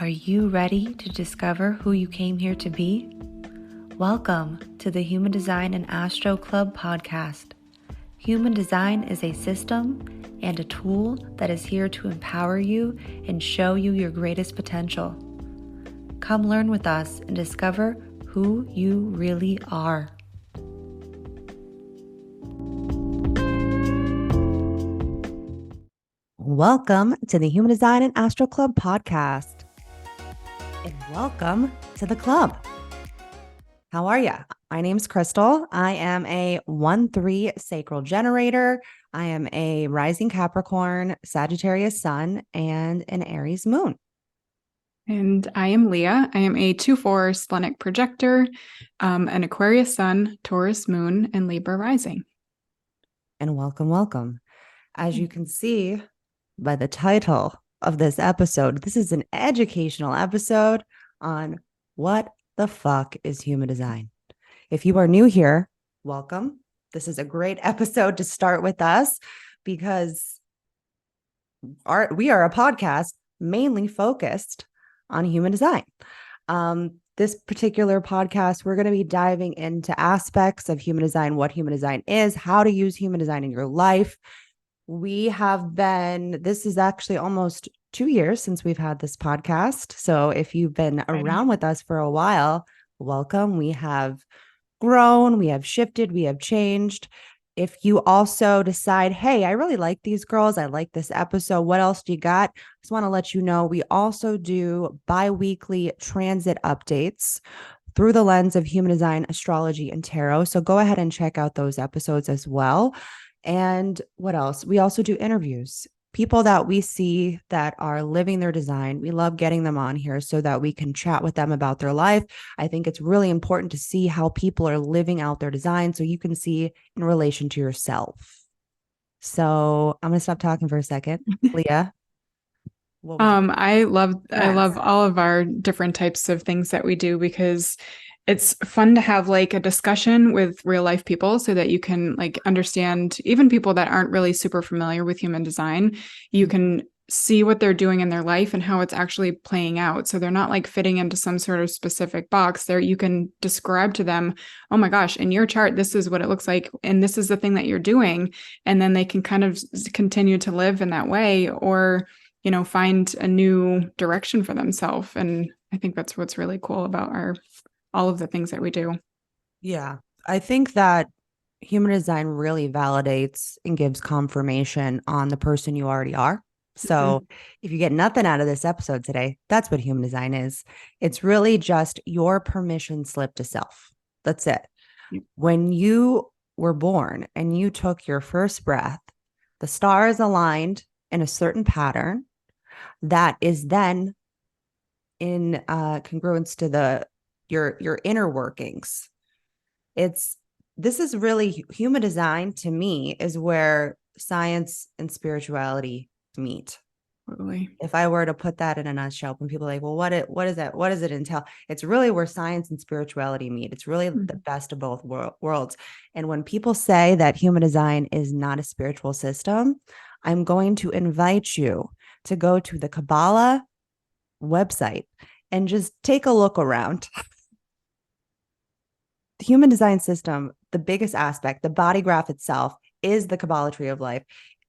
Are you ready to discover who you came here to be? Welcome to the Human Design and Astro Club podcast. Human design is a system and a tool that is here to empower you and show you your greatest potential. Come learn with us and discover who you really are. Welcome to the Human Design and Astro Club podcast. And welcome to the club. How are you? My name's Krystle. I am a 1-3 sacral generator. I am a rising Capricorn, Sagittarius sun, and an Aries moon. And I am Leah. I am a 2-4 splenic projector, an Aquarius sun, Taurus moon, and Libra rising. And welcome. As you can see by the title of this episode, this is an educational episode on what the fuck is human design. If you are new here, welcome. This is a great episode to start with us because we are a podcast mainly focused on human design. This particular podcast, we're going to be diving into aspects of human design, what human design is, how to use human design in your life. This is actually almost 2 years since we've had this podcast. So if you've been around with us for a while, welcome. We have grown, we have shifted, we have changed. If you also decide, hey, I really like these girls, I like this episode, what else do you got? I just want to let you know, we also do bi-weekly transit updates through the lens of human design, astrology, and tarot. So go ahead and check out those episodes as well. And what else? We also do interviews. People that we see that are living their design. We love getting them on here so that we can chat with them about their life. I think it's really important to see how people are living out their design so you can see in relation to yourself. So I'm going to stop talking for a second. Leah. I love all of our different types of things that we do because it's fun to have like a discussion with real life people so that you can like understand even people that aren't really super familiar with human design. You can see what they're doing in their life and how it's actually playing out. So they're not like fitting into some sort of specific box there. You can describe to them, oh my gosh, in your chart, this is what it looks like. And this is the thing that you're doing. And then they can kind of continue to live in that way or, find a new direction for themselves. And I think that's what's really cool about all of the things that we do. Yeah, I think that human design really validates and gives confirmation on the person you already are. So if you get nothing out of this episode today, that's what human design is. It's really just your permission slip to self. That's it. When you were born and you took your first breath, the stars aligned in a certain pattern that is then in congruence to your inner workings. This is really human design to me is where science and spirituality meet. Totally. If I were to put that in a nutshell, when people are like, well, what is that? What does it entail? It's really where science and spirituality meet. It's really the best of both worlds. And when people say that human design is not a spiritual system, I'm going to invite you to go to the Kabbalah website and just take a look around. The human design system, the biggest aspect, the body graph itself, is the Kabbalah tree of life.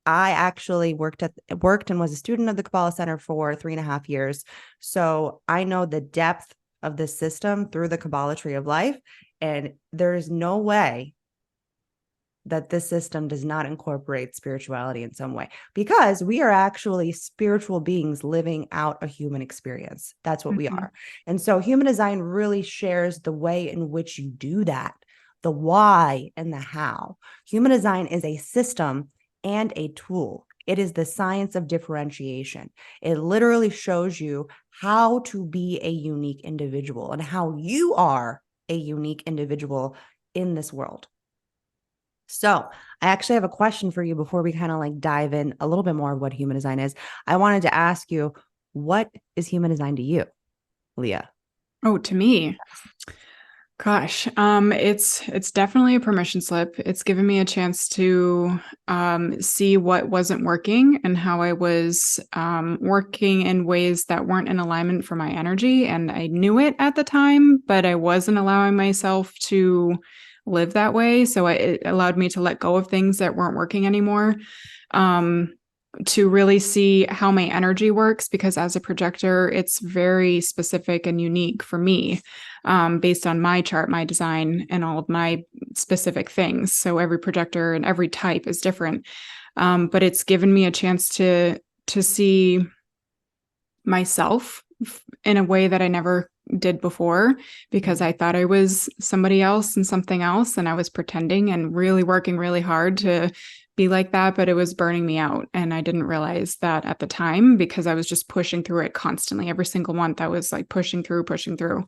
I actually worked and was a student of the Kabbalah Center for 3.5 years. So I know the depth of this system through the Kabbalah tree of life. And there's no way that this system does not incorporate spirituality in some way, because we are actually spiritual beings living out a human experience. That's what we are. And so human design really shares the way in which you do that, the why and the how. Human design is a system and a tool. It is the science of differentiation. It literally shows you how to be a unique individual and how you are a unique individual in this world. So I actually have a question for you before we kind of like dive in a little bit more of what human design is. I wanted to ask you, what is human design to you, Leah? Oh, to me, Gosh, it's definitely a permission slip. It's given me a chance to see what wasn't working and how I was working in ways that weren't in alignment for my energy. And I knew it at the time, but I wasn't allowing myself to live that way. So it allowed me to let go of things that weren't working anymore. Um, to really see how my energy works, because as a projector, it's very specific and unique for me, based on my chart, my design, and all of my specific things. So every projector and every type is different. But it's given me a chance to see myself in a way that I never did before, because I thought I was somebody else and something else, and I was pretending and really working really hard to be like that, but it was burning me out. And I didn't realize that at the time, because I was just pushing through it constantly. Every single month I was like pushing through, pushing through.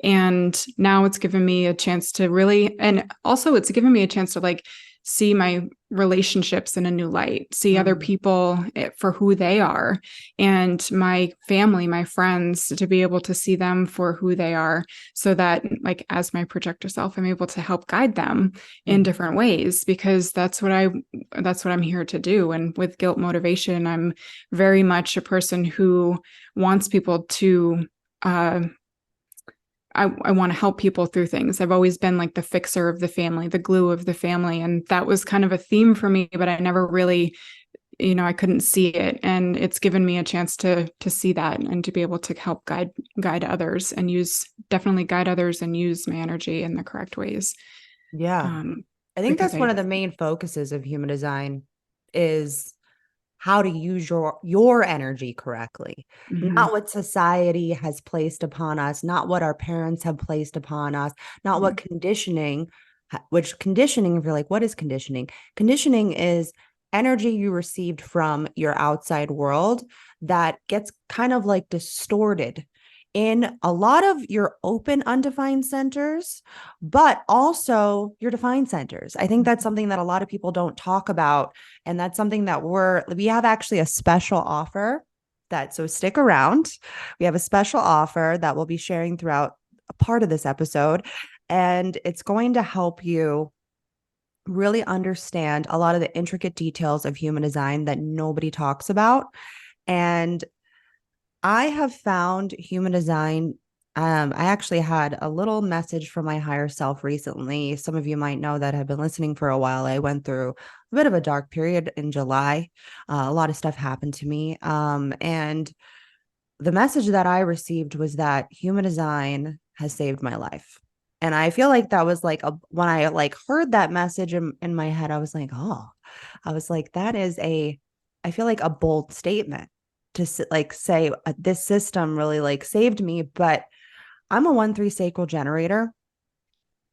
And now it's given me a chance to really, and also it's given me a chance to like see my relationships in a new light, see other people for who they are, and my family, my friends, to be able to see them for who they are, so that like as my projector self, I'm able to help guide them in different ways, because that's what I'm here to do. And with guilt motivation, I'm very much a person who wants people to I want to help people through things. I've always been like the fixer of the family, the glue of the family. And that was kind of a theme for me, but I never really, I couldn't see it. And it's given me a chance to see that and to be able to help guide others and definitely guide others and use my energy in the correct ways. Yeah. I think Because that's one of the main focuses of human design is how to use your energy correctly. Mhm. Not what society has placed upon us, not what our parents have placed upon us, not what conditioning, which conditioning, if you're like, what is conditioning? Conditioning is energy you received from your outside world that gets kind of like distorted in a lot of your open undefined centers, but also your defined centers. I think that's something that a lot of people don't talk about. And that's something that we have actually a special offer so stick around. We have a special offer that we'll be sharing throughout a part of this episode. And it's going to help you really understand a lot of the intricate details of human design that nobody talks about. And I have found human design. I actually had a little message from my higher self recently. Some of you might know that have been listening for a while. I went through a bit of a dark period in July. A lot of stuff happened to me. And the message that I received was that human design has saved my life. And I feel like that was like when I like heard that message in my head, I was like, oh, I was like, I feel like a bold statement to like say this system really like saved me. But I'm a 1-3 sacral generator.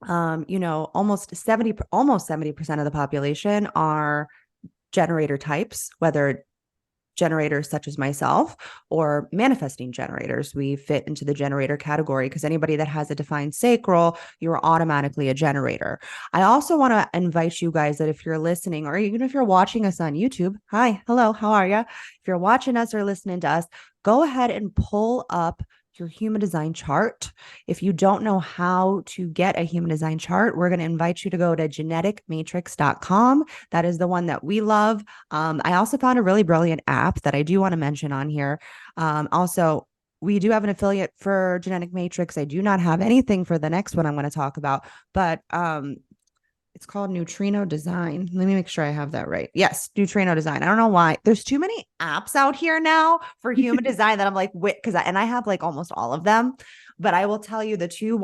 Almost 70% of the population are generator types, whether generators such as myself or manifesting generators. We fit into the generator category because anybody that has a defined sacral, you're automatically a generator. I also want to invite you guys that if you're listening, or even if you're watching us on YouTube, hi, hello, how are you? If you're watching us or listening to us, go ahead and pull up your human design chart. If you don't know how to get a human design chart, we're going to invite you to go to geneticmatrix.com. That is the one that we love. I also found a really brilliant app that I do want to mention on here. Also, we do have an affiliate for Genetic Matrix. I do not have anything for the next one I'm going to talk about, but it's called Neutrino Design. Let me make sure I have that right. Yes, Neutrino Design. I don't know why. There's too many apps out here now for human design that I'm like, wait, because I have like almost all of them. But I will tell you the two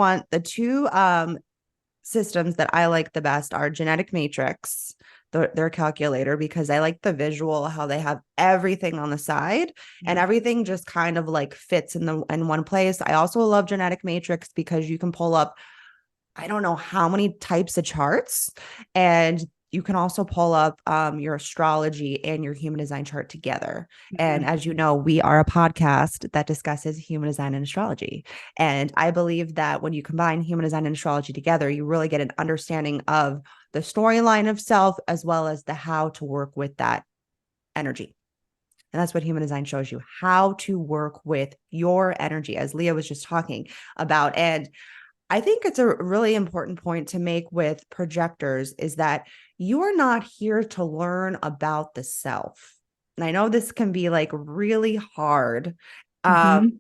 systems that I like the best are Genetic Matrix, their calculator, because I like the visual, how they have everything on the side and everything just kind of like fits in one place. I also love Genetic Matrix because you can pull up I don't know how many types of charts. And you can also pull up your astrology and your human design chart together. And as you know, we are a podcast that discusses human design and astrology. And I believe that when you combine human design and astrology together, you really get an understanding of the storyline of self as well as the how to work with that energy. And that's what human design shows you, how to work with your energy, as Leah was just talking about. And I think it's a really important point to make with projectors is that you are not here to learn about the self. And I know this can be like really hard Mm-hmm.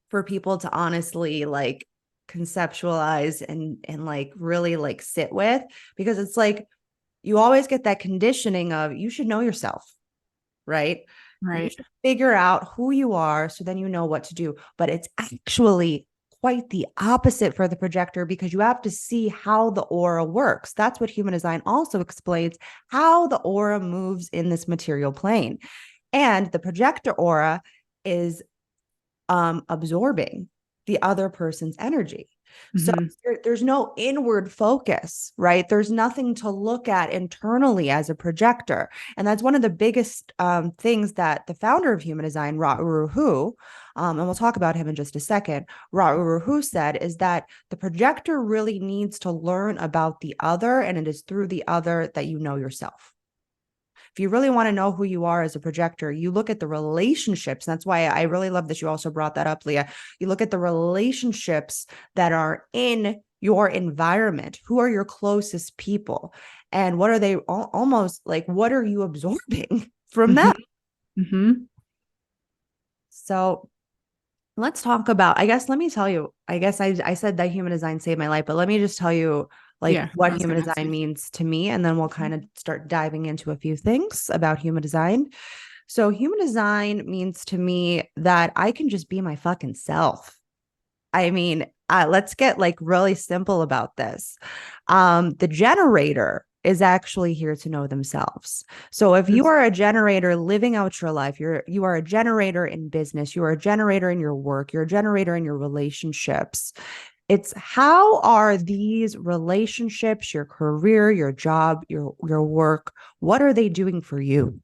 for people to honestly like conceptualize and like really like sit with, because it's like you always get that conditioning of you should know yourself, right? You Right. should figure out who you are so then you know what to do. But it's actually quite the opposite for the projector, because you have to see how the aura works. That's what human design also explains, how the aura moves in this material plane. And the projector aura is absorbing the other person's energy. So Mm-hmm. there's no inward focus, right? There's nothing to look at internally as a projector. And that's one of the biggest things that the founder of human design, Ra Uru Hu, and we'll talk about him in just a second, Ra Uru Hu said is that the projector really needs to learn about the other, and it is through the other that you know yourself. If you really want to know who you are as a projector, you look at the relationships. That's why I really love this. You also brought that up, Leah. You look at the relationships that are in your environment. Who are your closest people? And what are they almost like? What are you absorbing from them? Mm-hmm. Mm-hmm. So let's talk about, I guess, let me tell you, I guess I said that human design saved my life, but let me just tell you like Yeah, I what was human gonna ask design you. means to me. And then we'll kind of start diving into a few things about human design. So human design means to me that I can just be my fucking self. I mean, let's get like really simple about this. The generator is actually here to know themselves. So if you are a generator living out your life, you are a generator in business, you are a generator in your work, you're a generator in your relationships. It's how are these relationships, your career, your job, your work, what are they doing for you?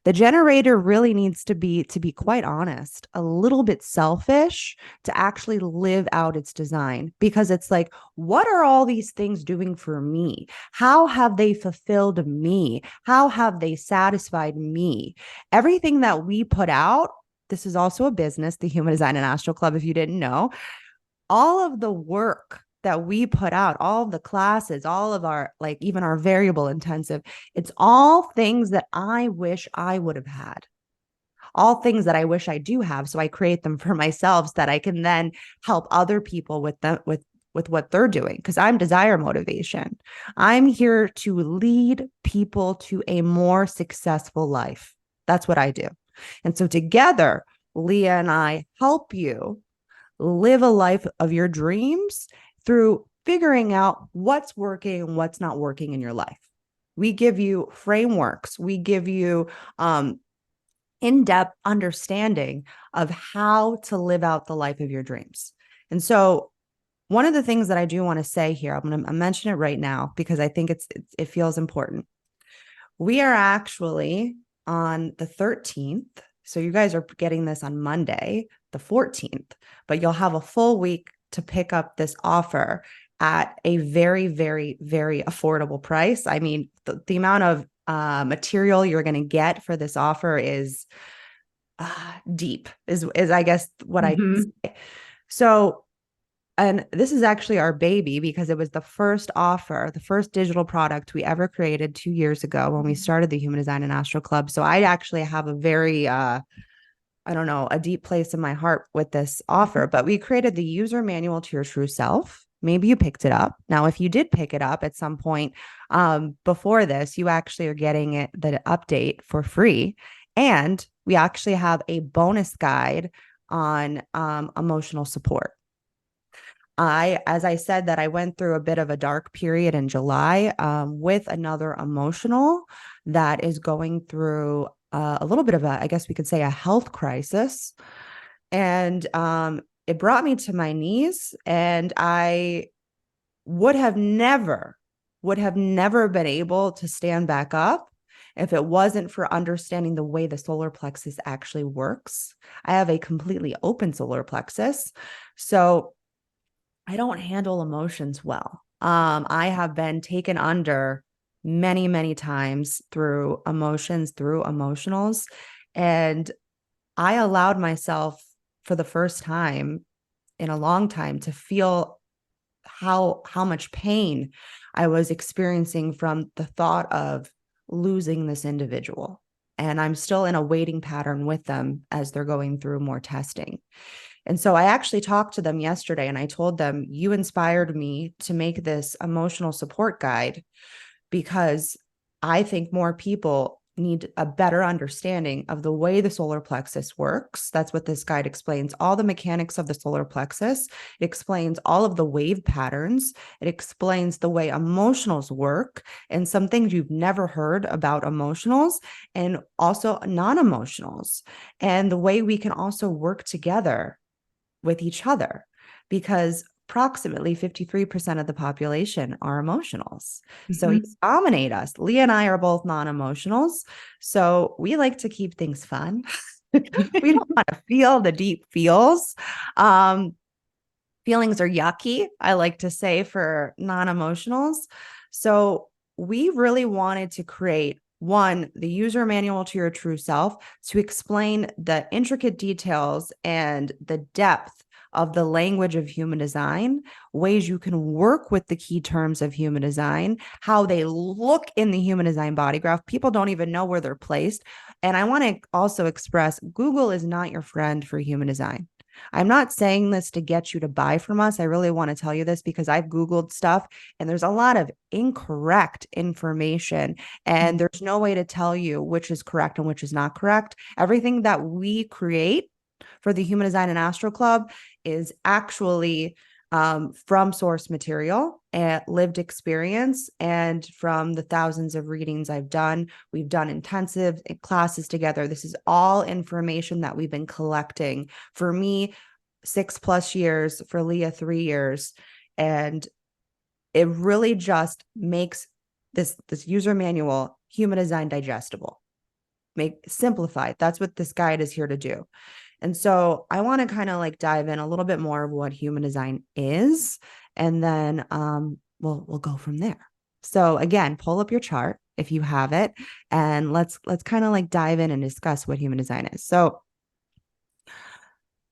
The generator really needs to be quite honest, a little bit selfish to actually live out its design, because it's like, what are all these things doing for me? How have they fulfilled me? How have they satisfied me? Everything that we put out, this is also a business, the Human Design and Astral Club, if you didn't know, all of the work that we put out, all of the classes, all of our, like even our variable intensive, it's all things that I wish I would have had, all things that I wish I do have. So I create them for myself so that I can then help other people with them, with what they're doing, because I'm desire motivation. I'm here to lead people to a more successful life. That's what I do. And so together, Leah and I help you live a life of your dreams through figuring out what's working and what's not working in your life. We give you frameworks, we give you in-depth understanding of how to live out the life of your dreams. And so one of the things that I do want to say here, I'm going to mention it right now because I think it feels important. We are actually on the 13th. So you guys are getting this on Monday, the 14th, but you'll have a full week to pick up this offer at a very, very, very affordable price. I mean, the amount of material you're going to get for this offer is deep, is I guess what I can Mm-hmm. say. So, and this is actually our baby because it was the first offer, the first digital product we ever created 2 years ago when we started the Human Design and Astral Club. So I actually have a very, I don't know, a deep place in my heart with this offer. But we created the user manual to your true self. Maybe you picked it up. Now, if you did pick it up at some point before this, you actually are getting it, the update for free. And we actually have a bonus guide on emotional support. As I said, that I went through a bit of a dark period in July with another emotional that is going through a little bit of a, I guess we could say, a health crisis. And it brought me to my knees, and I would have never, would have never been able to stand back up if it wasn't for understanding the way the solar plexus actually works. I have a completely open solar plexus. So I don't handle emotions well. I have been taken under many, many times through emotions, through emotionals. And I allowed myself for the first time in a long time to feel how much pain I was experiencing from the thought of losing this individual. And I'm still in a waiting pattern with them as they're going through more testing. And so I actually talked to them yesterday and I told them, you inspired me to make this emotional support guide because I think more people need a better understanding of the way the solar plexus works. That's what this guide explains, all the mechanics of the solar plexus. It explains all of the wave patterns. It explains the way emotionals work and some things you've never heard about emotionals and also non-emotionals, and the way we can also work together with each other, because approximately 53% of the population are emotionals. So you dominate us. Leah and I are both non-emotionals. So we like to keep things fun. We don't want to feel the deep feels. Feelings are yucky, I like to say, for non-emotionals. So we really wanted to create one, the user manual to your true self, to explain the intricate details and the depth of the language of human design, ways you can work with the key terms of human design, how they look in the human design body graph. People don't even know where they're placed. And I want to also express, Google is not your friend for human design. I'm not saying this to get you to buy from us. I really want to tell you this because I've Googled stuff and there's a lot of incorrect information and there's no way to tell you which is correct and which is not correct. Everything that we create for the Human Design and Astro Club is actually from source material and lived experience, and from the thousands of readings I've done. We've done intensive classes together. This is all information that we've been collecting. For me, 6+ years, for Leah, 3 years. And it really just makes this user manual, human design, digestible, make simplified. That's what this guide is here to do. And so I want to kind of like dive in a little bit more of what human design is, and then we'll go from there. So again, pull up your chart if you have it, and let's kind of like dive in and discuss what human design is. So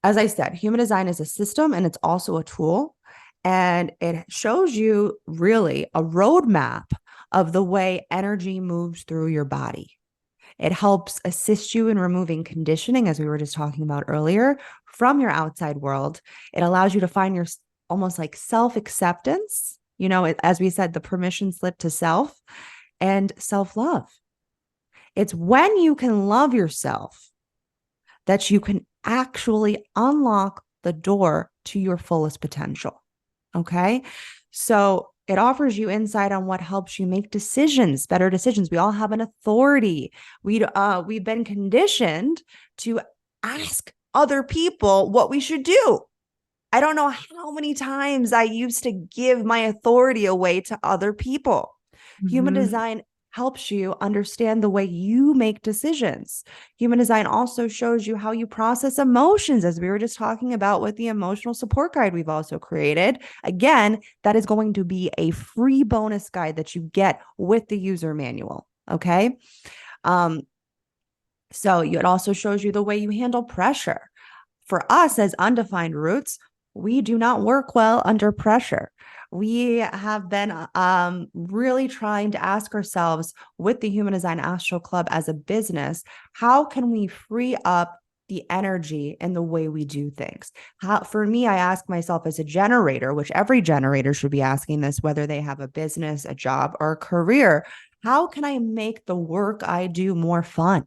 as I said, human design is a system and it's also a tool, and it shows you really a roadmap of the way energy moves through your body. It helps assist you in removing conditioning, as we were just talking about earlier, from your outside world. It allows you to find your almost like self-acceptance, as we said, the permission slip to self, and self-love. It's when you can love yourself that you can actually unlock the door to your fullest potential. Okay. So it offers you insight on what helps you make decisions, better decisions. We all have an authority. We've been conditioned to ask other people what we should do. I don't know how many times I used to give my authority away to other people. Human design helps you understand the way you make decisions. Human design also shows you how you process emotions, as we were just talking about with the emotional support guide we've also created. Again, that is going to be a free bonus guide that you get with the user manual. Okay. So it also shows you the way you handle pressure. For us as undefined roots, we do not work well under pressure. We have been really trying to ask ourselves with the Human Design Astro Club as a business, how can we free up the energy and the way we do things? For me, I ask myself as a generator, which every generator should be asking this, whether they have a business, a job, or a career, how can I make the work I do more fun?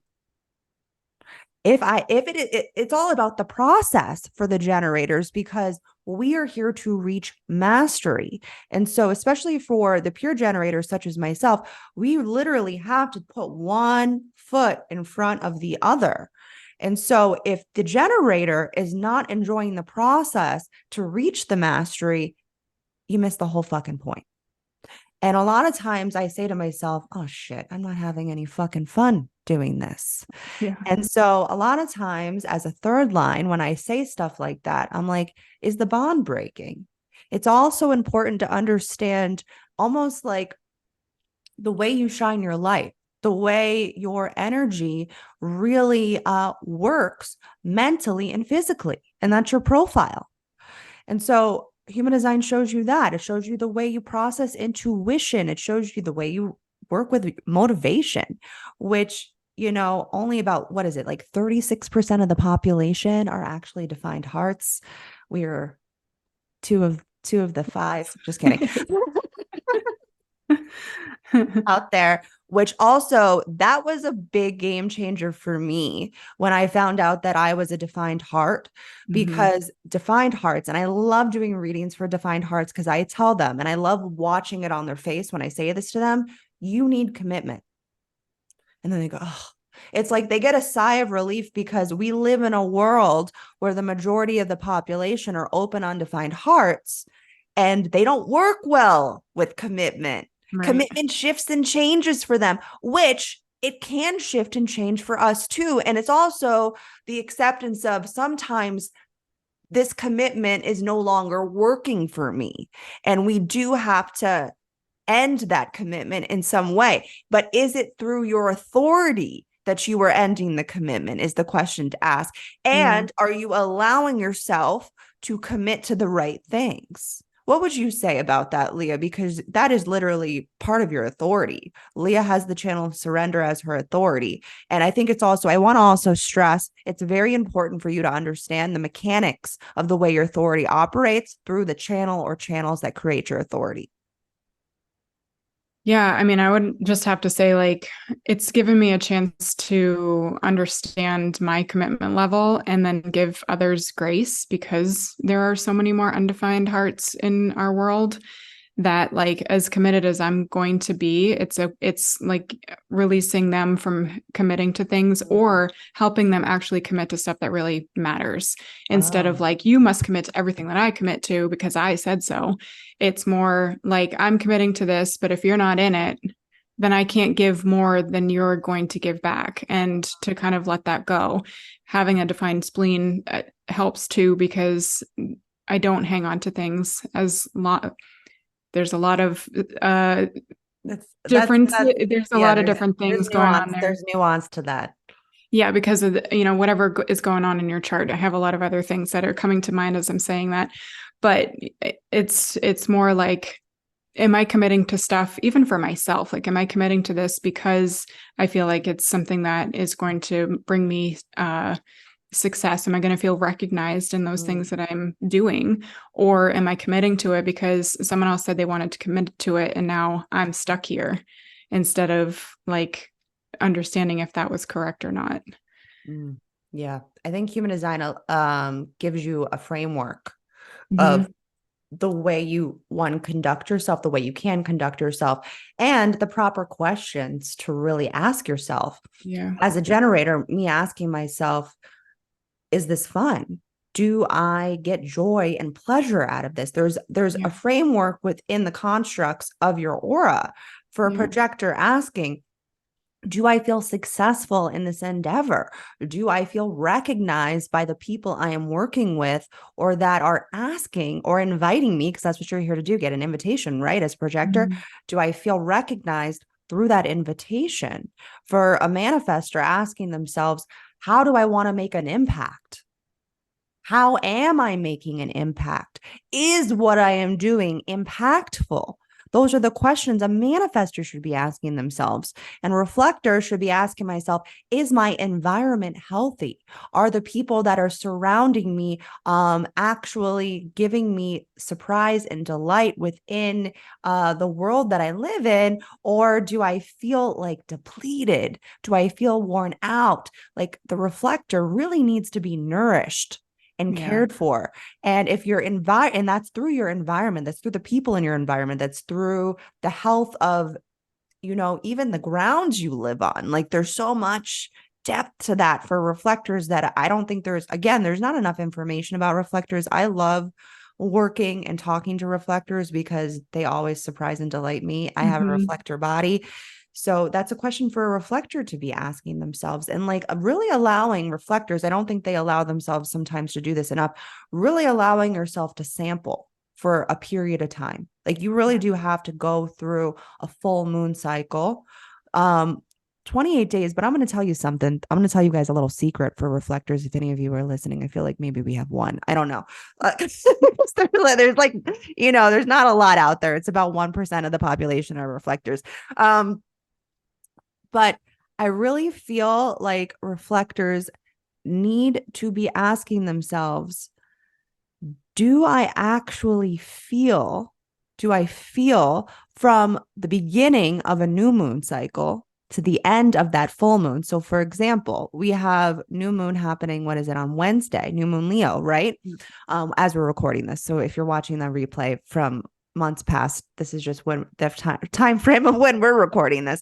It's all about the process for the generators, because we are here to reach mastery. And so, especially for the pure generators, such as myself, we literally have to put one foot in front of the other. And so if the generator is not enjoying the process to reach the mastery, you miss the whole fucking point. And a lot of times I say to myself, oh shit, I'm not having any fucking fun doing this. Yeah. And so a lot of times as a third line, when I say stuff like that, I'm like, is the bond breaking? It's also important to understand almost like the way you shine your light, the way your energy really works mentally and physically. And that's your profile. And so human design shows you that. It shows you the way you process intuition. It shows you the way you work with motivation, which, only about, what is it, like 36% of the population are actually defined hearts. We're two of the five. Just kidding. Out there, which also, that was a big game changer for me when I found out that I was a defined heart, because defined hearts, and I love doing readings for defined hearts because I tell them, and I love watching it on their face when I say this to them, you need commitment. And then they go, oh, it's like they get a sigh of relief, because we live in a world where the majority of the population are open, undefined hearts, and they don't work well with commitment. Right. Commitment shifts and changes for them, which it can shift and change for us too. And it's also the acceptance of, sometimes this commitment is no longer working for me. And we do have to end that commitment in some way. But is it through your authority that you are ending the commitment, is the question to ask. And are you allowing yourself to commit to the right things? What would you say about that, Leah? Because that is literally part of your authority. Leah has the channel of surrender as her authority. And I think I want to also stress, it's very important for you to understand the mechanics of the way your authority operates through the channel or channels that create your authority. Yeah, I mean, I would just have to say, like, it's given me a chance to understand my commitment level and then give others grace, because there are so many more undefined hearts in our world, that, like, as committed as I'm going to be, it's like releasing them from committing to things, or helping them actually commit to stuff that really matters, instead of like, you must commit to everything that I commit to because I said so. It's more like, I'm committing to this, but if you're not in it, then I can't give more than you're going to give back. And to kind of let that go. Having a defined spleen helps too, because I don't hang on to things as long. There's a lot of different. There's a lot of different things going on there. There's nuance to that. Yeah, because of whatever is going on in your chart. I have a lot of other things that are coming to mind as I'm saying that, but it's more like, am I committing to stuff even for myself? Like, am I committing to this because I feel like it's something that is going to bring me success? Am I going to feel recognized in those things that I'm doing? Or am I committing to it because someone else said they wanted to commit to it and now I'm stuck here, instead of like understanding if that was correct or not? Yeah. I think human design gives you a framework of the way you conduct yourself, the way you can conduct yourself, and the proper questions to really ask yourself. Yeah. As a generator, me asking myself, is this fun? Do I get joy and pleasure out of this? There's a framework within the constructs of your aura. For a projector, asking, do I feel successful in this endeavor? Do I feel recognized by the people I am working with, or that are asking or inviting me? Because that's what you're here to do, get an invitation, right? As a projector, do I feel recognized through that invitation? For a manifestor, asking themselves, how do I want to make an impact? How am I making an impact? Is what I am doing impactful? Those are the questions a manifestor should be asking themselves. And reflectors should be asking myself, is my environment healthy? Are the people that are surrounding me actually giving me surprise and delight within the world that I live in? Or do I feel like depleted? Do I feel worn out? Like, the reflector really needs to be nourished and cared for. And if you're and that's through your environment, that's through the people in your environment, that's through the health of, even the grounds you live on. Like, there's so much depth to that for reflectors that I don't think there's not enough information about reflectors. I love working and talking to reflectors because they always surprise and delight me. I have a reflector body. So that's a question for a reflector to be asking themselves, and like really allowing reflectors. I don't think they allow themselves sometimes to do this enough, really allowing yourself to sample for a period of time. Like, you really do have to go through a full moon cycle 28 days, but I'm going to tell you something. I'm going to tell you guys a little secret for reflectors. If any of you are listening, I feel like maybe we have one. I don't know. There's like, there's not a lot out there. It's about 1% of the population are reflectors. But I really feel like reflectors need to be asking themselves, do I actually feel, from the beginning of a new moon cycle to the end of that full moon? So for example, we have new moon happening, what is it, on Wednesday, new moon Leo, right? As we're recording this. So if you're watching the replay from months past, this is just when the time frame of when we're recording this.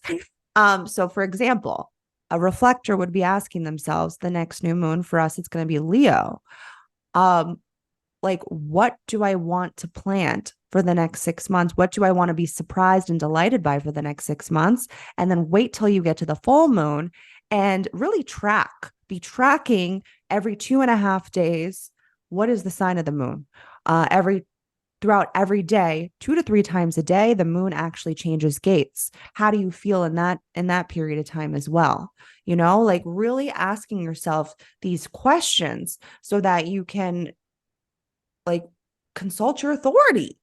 So for example, a reflector would be asking themselves, the next new moon for us, it's going to be Leo. Like, what do I want to plant for the next 6 months? What do I want to be surprised and delighted by for the next 6 months? And then wait till you get to the full moon and really be tracking every 2.5 days. What is the sign of the moon? Throughout every day, 2 to 3 times a day, the moon actually changes gates. How do you feel in that period of time as well? Like really asking yourself these questions so that you can like consult your authority.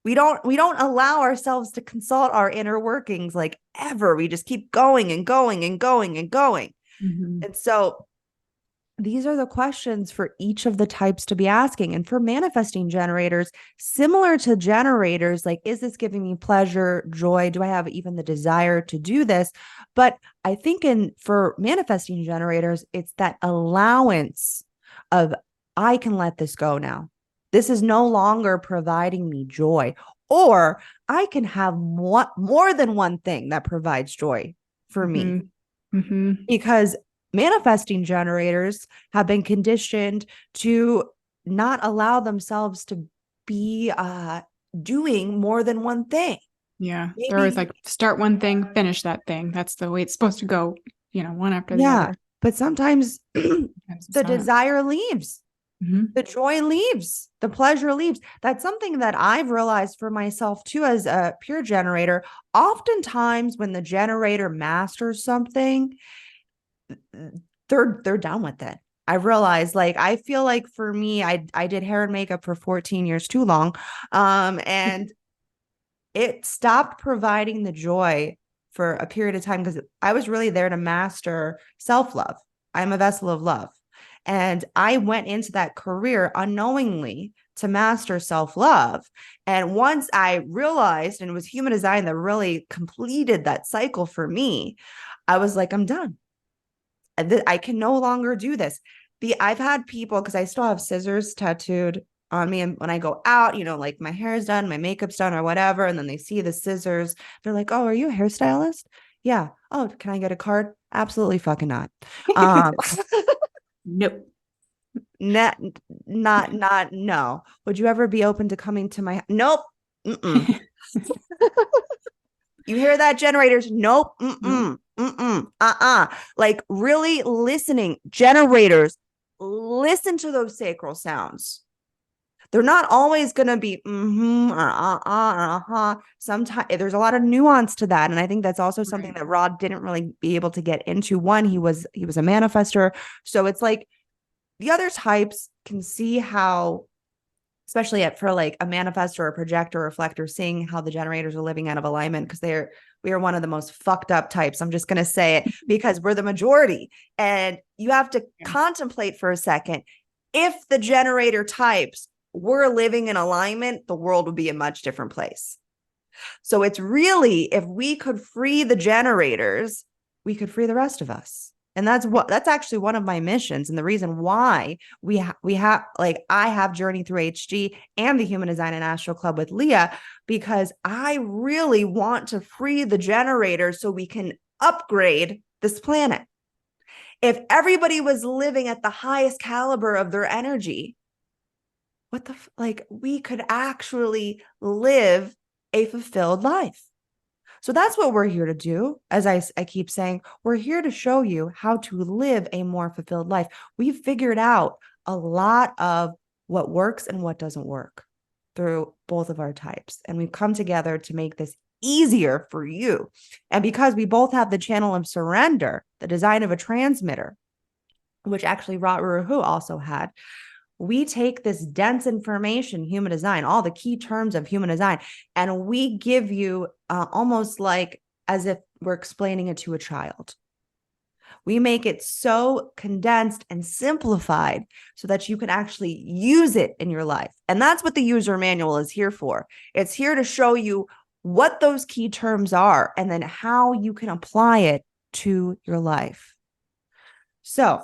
We don't allow ourselves to consult our inner workings like ever. We just keep going and going and going and going. Mm-hmm. And so these are the questions for each of the types to be asking. And for manifesting generators, similar to generators, like, is this giving me pleasure, joy? Do I have even the desire to do this? But I think for manifesting generators, it's that allowance of, I can let this go now. This is no longer providing me joy, or I can have more than one thing that provides joy for me. Mm-hmm. Because manifesting generators have been conditioned to not allow themselves to be doing more than one thing. Yeah. Maybe. They're always like, start one thing, finish that thing. That's the way it's supposed to go, one after the other. But sometimes the desire leaves. Mm-hmm. The joy leaves, the pleasure leaves. That's something that I've realized for myself too, as a pure generator. Oftentimes when the generator masters something, they're done with it. I realized, like, I feel like for me, I did hair and makeup for 14 years too long. And it stopped providing the joy for a period of time because I was really there to master self-love. I'm a vessel of love. And I went into that career unknowingly to master self-love. And once I realized, and it was human design that really completed that cycle for me, I was like, I'm done. I can no longer do this. I've had people, because I still have scissors tattooed on me, and when I go out, like my hair is done, my makeup's done or whatever, and then they see the scissors, they're like, oh, are you a hairstylist? Yeah. Oh, can I get a card? Absolutely fucking not. Nope. Not no. Would you ever be open to coming to my nope. You hear that, generators? Nope. Like really listening. Generators, listen to those sacral sounds. They're not always going to be Sometimes there's a lot of nuance to that, and I think that's also something that Rod didn't really be able to get into. One, he was a manifester, so it's like the other types can see how, especially for like a manifestor or a projector or reflector, seeing how the generators are living out of alignment, because we are one of the most fucked up types. I'm just going to say it because we're the majority, and you have to contemplate for a second. If the generator types were living in alignment, the world would be a much different place. So it's really, if we could free the generators, we could free the rest of us. And that's actually one of my missions. And the reason why we have, like, I have Journey Through HG and the Human Design and Astral Club with Leah, because I really want to free the generators so we can upgrade this planet. If everybody was living at the highest caliber of their energy, we could actually live a fulfilled life. So that's what we're here to do. As I keep saying, we're here to show you how to live a more fulfilled life. We've figured out a lot of what works and what doesn't work through both of our types. And we've come together to make this easier for you. And because we both have the channel of surrender, the design of a transmitter, which actually Ra-Uru-Hu also had, we take this dense information, human design, all the key terms of human design, and we give you almost like as if we're explaining it to a child. We make it so condensed and simplified so that you can actually use it in your life. And that's what the user manual is here for. It's here to show you what those key terms are and then how you can apply it to your life. So,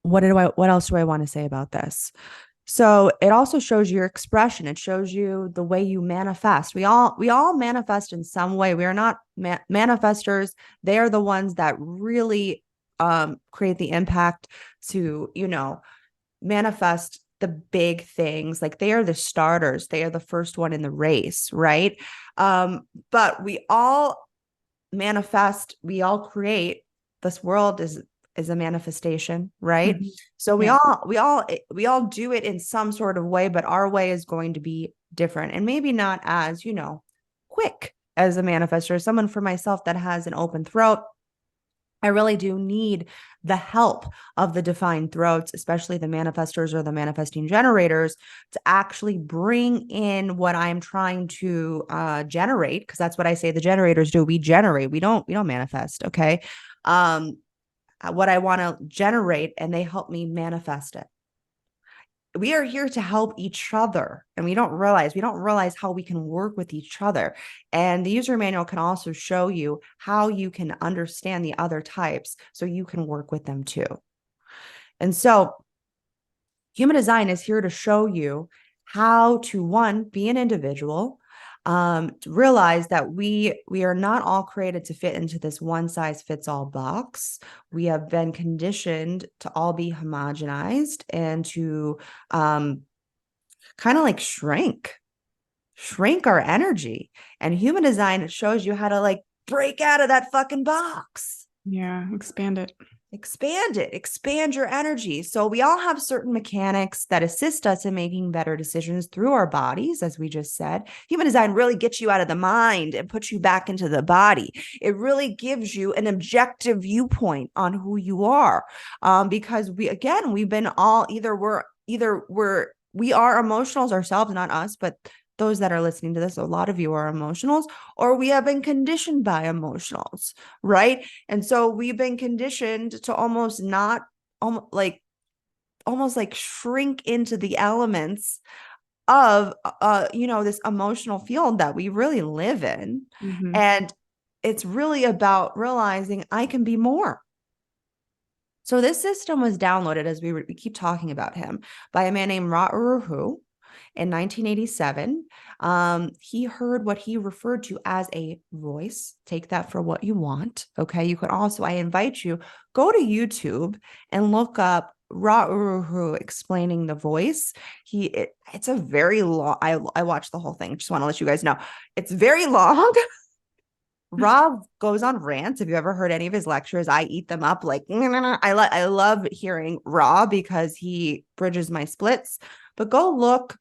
what else do I want to say about this? So it also shows your expression. It shows you the way you manifest. We all manifest in some way. We are not manifestors. They are the ones that really create the impact to, manifest the big things. Like they are the starters. They are the first one in the race, right? But we all manifest. We all create. This world is a manifestation, right? Mm-hmm. So we all do it in some sort of way, but our way is going to be different and maybe not as, quick as a manifestor. Someone for myself that has an open throat, I really do need the help of the defined throats, especially the manifestors or the manifesting generators, to actually bring in what I'm trying to generate, because that's what I say the generators do. We generate. We don't manifest. Okay. What I want to generate, and they help me manifest it. We are here to help each other, and we don't realize how we can work with each other. And the user manual can also show you how you can understand the other types so you can work with them too. And so human design is here to show you how to, one, be an individual, to realize that we are not all created to fit into this one size fits all box. We have been conditioned to all be homogenized and to kind of like shrink our energy. And human design shows you how to like break out of that fucking box. Yeah, expand your energy. So we all have certain mechanics that assist us in making better decisions through our bodies. As we just said, human design really gets you out of the mind and puts you back into the body. It really gives you an objective viewpoint on who you are. Because we've been all we are emotionals ourselves, not us, but those that are listening to this, a lot of you are emotionals, or we have been conditioned by emotionals, right? And so we've been conditioned to almost like shrink into the elements of, this emotional field that we really live in. Mm-hmm. And it's really about realizing I can be more. So this system was downloaded, as we keep talking about him, by a man named Ra-Uru-Hu. In 1987, he heard what he referred to as a voice. Take that for what you want. Okay. You could also, I invite you, go to YouTube and look up Ra-Uru-Hu explaining the voice. It's a very long, I watched the whole thing. Just want to let you guys know it's very long. Rob goes on rants. Have you ever heard any of his lectures? I eat them up like, I love hearing Rob because he bridges my splits. But go look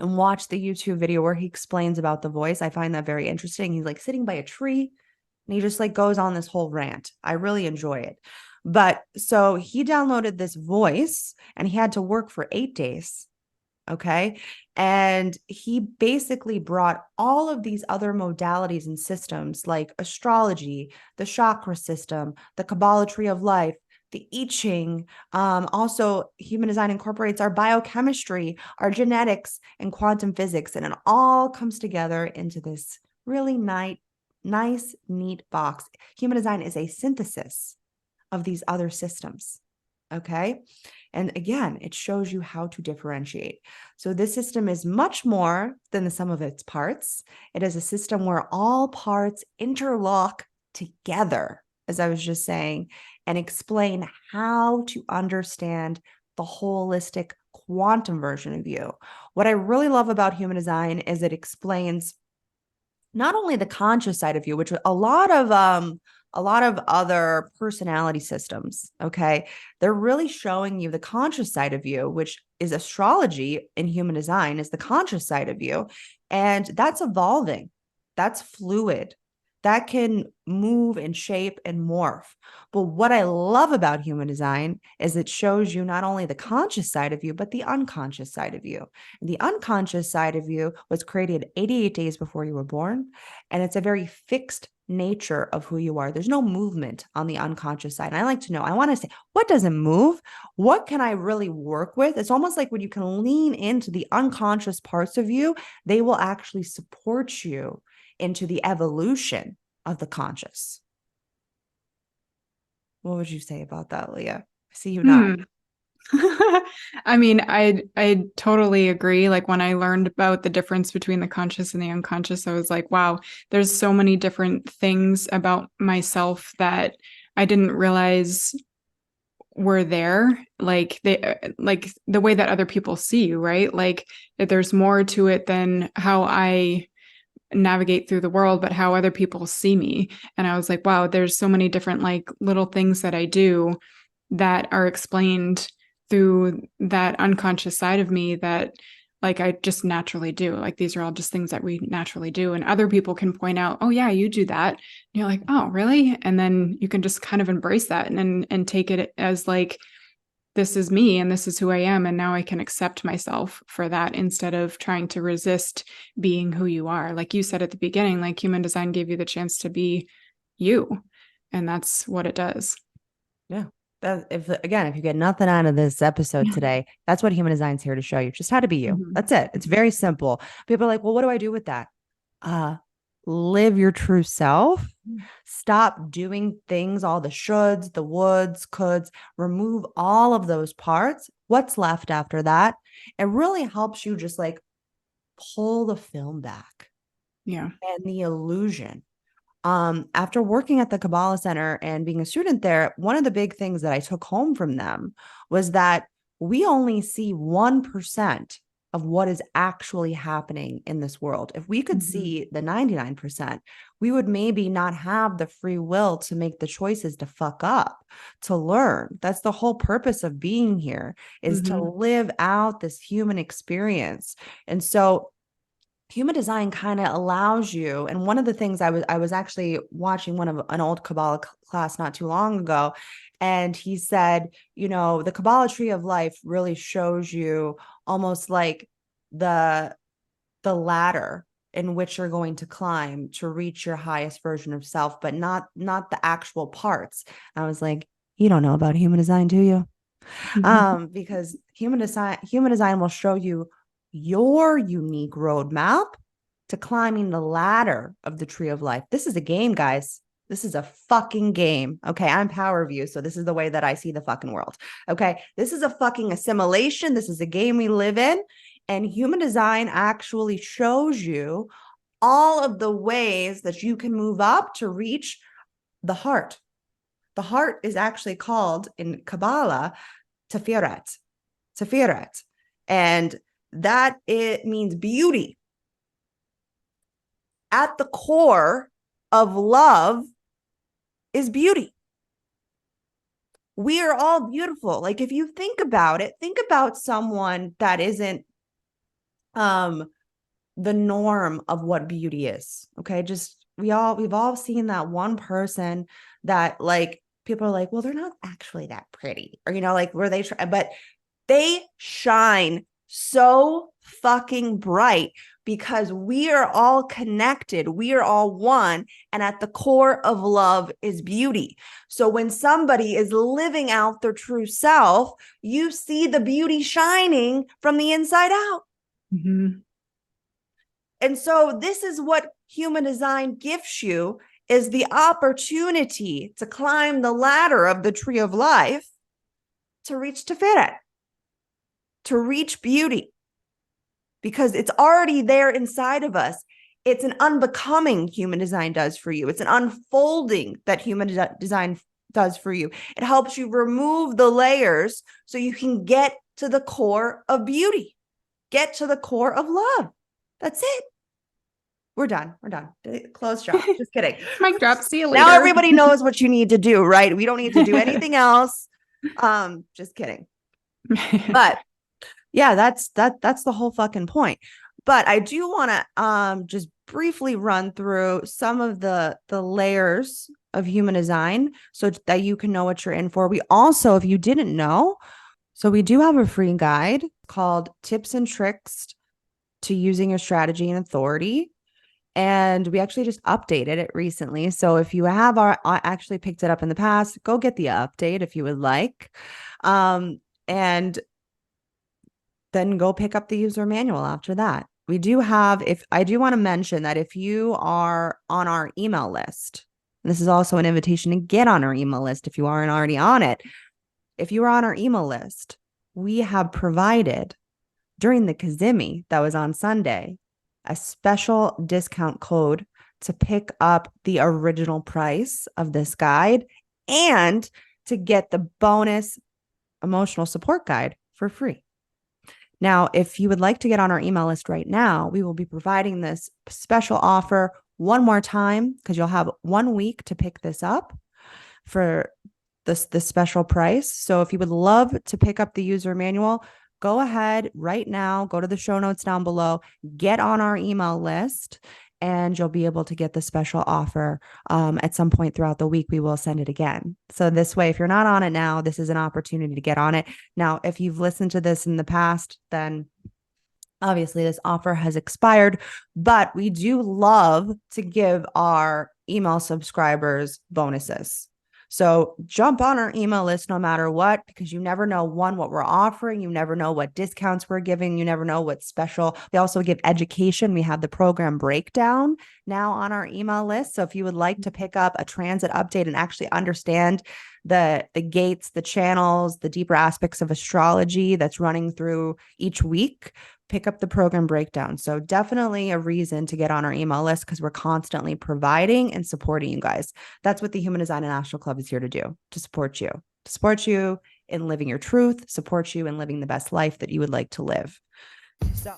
and watch the YouTube video where he explains about the voice. I find that very interesting. He's like sitting by a tree and he just like goes on this whole rant. I really enjoy it. But so he downloaded this voice and he had to work for 8 days. Okay. And he basically brought all of these other modalities and systems like astrology, the chakra system, the Kabbalah tree of life, the I Ching. Also, human design incorporates our biochemistry, our genetics, and quantum physics. And it all comes together into this really nice, neat box. Human design is a synthesis of these other systems. Okay. And again, it shows you how to differentiate. So this system is much more than the sum of its parts. It is a system where all parts interlock together, as I was just saying, and explain how to understand the holistic quantum version of you. What I really love about human design is it explains not only the conscious side of you, which a lot of a lot of other personality systems, okay, they're really showing you the conscious side of you, which is astrology in human design, is the conscious side of you. And that's evolving, that's fluid, that can move and shape and morph. But what I love about human design is it shows you not only the conscious side of you, but the unconscious side of you. And the unconscious side of you was created 88 days before you were born. And it's a very fixed nature of who you are. There's no movement on the unconscious side. And I like to know, I want to say, what doesn't move? What can I really work with? It's almost like when you can lean into the unconscious parts of you, they will actually support you into the evolution of the conscious. What would you say about that, Leah? I see you nodding. I mean, I totally agree. Like when I learned about the difference between the conscious and the unconscious, I was like, wow, there's so many different things about myself that I didn't realize were there. Like like the way that other people see you, right? Like there's more to it than how I navigate through the world, but how other people see me. And I was like, wow, there's so many different like little things that I do that are explained through that unconscious side of me that like I just naturally do. Like these are all just things that we naturally do. And other people can point out, oh yeah, you do that. And you're like, oh, really? And then you can just kind of embrace that and take it as like, this is me and this is who I am. And now I can accept myself for that instead of trying to resist being who you are. Like you said at the beginning, like human design gave you the chance to be you. And that's what it does. Yeah. If you get nothing out of this episode today, that's what human design is here to show you. Just how to be you. Mm-hmm. That's it. It's very simple. People are like, well, what do I do with that? Live your true self. Stop doing things, all the shoulds, the woulds, coulds, remove all of those parts. What's left after that? It really helps you just like pull the film back. Yeah. And the illusion. After working at the Kabbalah Center and being a student there, one of the big things that I took home from them was that we only see 1% of what is actually happening in this world. If we could see the 99%, we would maybe not have the free will to make the choices to fuck up, to learn. That's the whole purpose of being here, is to live out this human experience. And so human design kind of allows you, and one of the things I was actually watching an old Kabbalah class not too long ago, and he said, you know, the Kabbalah tree of life really shows you almost like the ladder in which you're going to climb to reach your highest version of self, but not the actual parts. I was like, you don't know about human design, do you? Because human design will show you your unique roadmap to climbing the ladder of the tree of life. This is a game, guys. This is a fucking game. Okay. I'm Power View. So this is the way that I see the fucking world. Okay. This is a fucking assimilation. This is a game we live in. And human design actually shows you all of the ways that you can move up to reach the heart. The heart is actually called in Kabbalah Tiferet. And that it means beauty. At the core of love is beauty. We are all beautiful. Like if you think about it, think about someone that isn't the norm of what beauty is. Okay. Just we've all seen that one person that like people are like, well, they're not actually that pretty, or like where they try, but they shine so fucking bright because we are all connected. We are all one. And at the core of love is beauty. So when somebody is living out their true self, you see the beauty shining from the inside out. And so this is what human design gives you, is the opportunity to climb the ladder of the tree of life to reach Tiferet, to reach beauty, because it's already there inside of us. It's an unbecoming human design does for you. It's an unfolding that human design does for you. It helps you remove the layers so you can get to the core of beauty, get to the core of love. That's it. We're done. Close shop. Just kidding. Mic drop. See you later. Now everybody knows what you need to do, right? We don't need to do anything else. Just kidding. But yeah, that's the whole fucking point. But I do want to just briefly run through some of the layers of human design so that you can know what you're in for. We also, if you didn't know, so we do have a free guide called Tips and Tricks to Using Your Strategy and Authority. And we actually just updated it recently. So if you have actually picked it up in the past, go get the update if you would like. And then go pick up the user manual after that. We do have, if I do want to mention that if you are on our email list, this is also an invitation to get on our email list if you aren't already on it. If you are on our email list, we have provided during the Kazimi that was on Sunday, a special discount code to pick up the original price of this guide and to get the bonus emotional support guide for free. Now, if you would like to get on our email list right now, we will be providing this special offer one more time because you'll have 1 week to pick this up for this special price. So if you would love to pick up the user manual, go ahead right now, go to the show notes down below, get on our email list, and you'll be able to get the special offer at some point throughout the week. We will send it again. So this way, if you're not on it now, this is an opportunity to get on it. Now, if you've listened to this in the past, then obviously this offer has expired, but we do love to give our email subscribers bonuses. So jump on our email list no matter what, because you never know, one, what we're offering. You never know what discounts we're giving. You never know what's special. We also give education. We have the program breakdown now on our email list. So if you would like to pick up a transit update and actually understand the gates, the channels, the deeper aspects of astrology that's running through each week, pick up the program breakdown. So definitely a reason to get on our email list because we're constantly providing and supporting you guys. That's what the Human Design and Astral Club is here to do, to support you in living your truth, support you in living the best life that you would like to live. So.